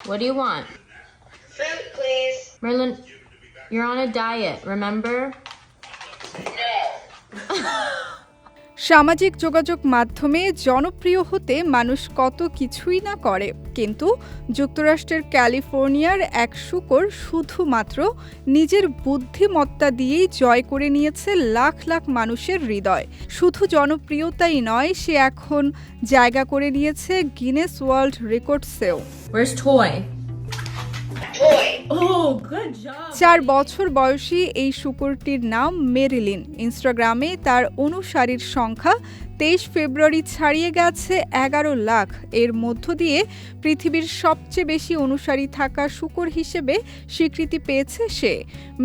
What do you want? Fruit, please. Merlin, you're on a diet, remember? No. সামাজিক যোগাযোগ মাধ্যমে জনপ্রিয় হতে মানুষ কত কিছুই না করে, কিন্তু যুক্তরাষ্ট্রের ক্যালিফোর্নিয়ার এক শূকর শুধুমাত্র নিজের বুদ্ধিমত্তা দিয়েই জয় করে নিয়েছে লাখ লাখ মানুষের হৃদয়। শুধু জনপ্রিয়তাই নয়, সে এখন জায়গা করে নিয়েছে গিনেস ওয়ার্ল্ড রেকর্ডসেও। Where's Toy? Toy. Oh, good job. 4 বছর বয়সী এই শূকরটির নাম মেরিলিন। ইনস্টাগ্রামে তার অনুসারীর সংখ্যা 23 ফেব্রুয়ারি ছাড়িয়ে গেছে 11 লাখ। এর মধ্য দিয়ে পৃথিবীর সবচেয়ে বেশি অনুসারী থাকা শূকর হিসেবে স্বীকৃতি পেয়েছে সে।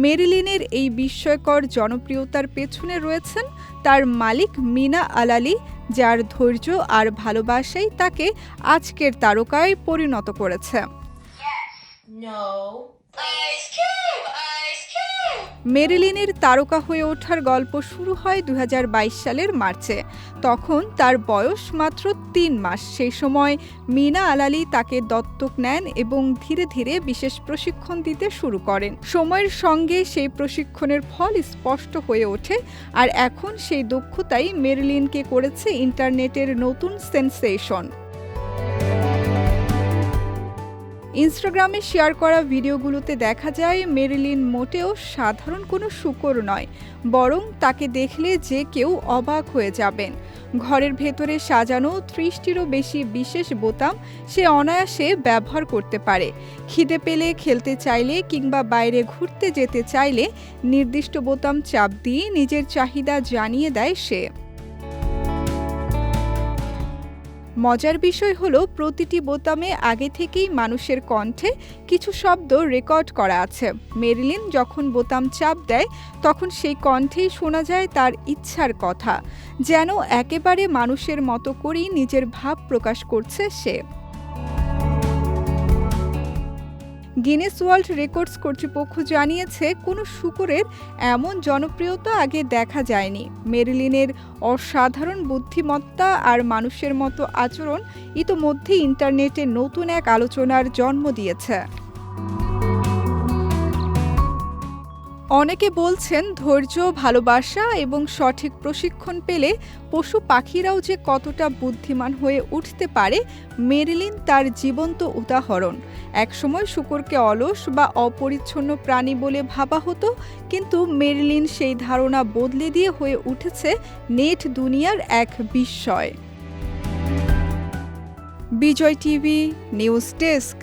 মেরিলিনের এই বিস্ময়কর জনপ্রিয়তার পেছনে রয়েছেন তার মালিক মিনা আলালি, যার ধৈর্য আর ভালোবাসাই তাকে আজকের তারকায় পরিণত করেছে। No. Ice cube, ice cube. মেরিলিনের তারকা হয়ে ওঠার গল্প শুরু হয় 2022 সালের মার্চে। তখন তার বয়স মাত্র 3 মাস। সেই সময় মিনা আলালি তাকে দত্তক নেন এবং ধীরে ধীরে বিশেষ প্রশিক্ষণ দিতে শুরু করেন। সময়ের সঙ্গে সেই প্রশিক্ষণের ফল স্পষ্ট হয়ে ওঠে, আর এখন সেই দক্ষতাই মেরিলিনকে করেছে ইন্টারনেটের নতুন সেন্সেশন। ইনস্টাগ্রামে শেয়ার করা ভিডিওগুলোতে দেখা যায় মেরিলিন মোটেও সাধারণ কোনো শূকর নয়, বরং তাকে দেখলে যে কেউ অবাক হয়ে যাবেন। ঘরের ভেতরে সাজানো 30টিরও বেশি বিশেষ বোতাম সে অনায়াসে ব্যবহার করতে পারে। খিদে পেলে, খেলতে চাইলে কিংবা বাইরে ঘুরতে যেতে চাইলে নির্দিষ্ট বোতাম চাপ দিয়ে নিজের চাহিদা জানিয়ে দেয় সে। মজার বিষয় হলো, প্রতিটি বোতামে আগে থেকেই মানুষের কণ্ঠে কিছু শব্দ রেকর্ড করা আছে। মেরিলিন যখন বোতাম চাপ দেয়, তখন সেই কণ্ঠেই শোনা যায় তার ইচ্ছার কথা, যেন একেবারে মানুষের মতো করেই নিজের ভাব প্রকাশ করছে সে। গিনেস ওয়ার্ল্ড রেকর্ডস কর্তৃপক্ষ জানিয়েছে, কোনো শূকরের এমন জনপ্রিয়তা আগে দেখা যায়নি। মেরিলিনের অসাধারণ বুদ্ধিমত্তা আর মানুষের মতো আচরণ ইতোমধ্যে ইন্টারনেটে নতুন এক আলোচনার জন্ম দিয়েছে। অনেকে বলছেন, ধৈর্য, ভালোবাসা এবং সঠিক প্রশিক্ষণ পেলে পশু পাখিরাও যে কতটা বুদ্ধিমান হয়ে উঠতে পারে, মেরিলিন তার জীবন্ত উদাহরণ। একসময় শূকরকে অলস বা অপরিচ্ছন্ন প্রাণী বলে ভাবা হতো, কিন্তু মেরিলিন সেই ধারণা বদলে দিয়ে হয়ে উঠেছে নেট দুনিয়ার এক বিস্ময়। বিজয় টিভি নিউজ ডেস্ক।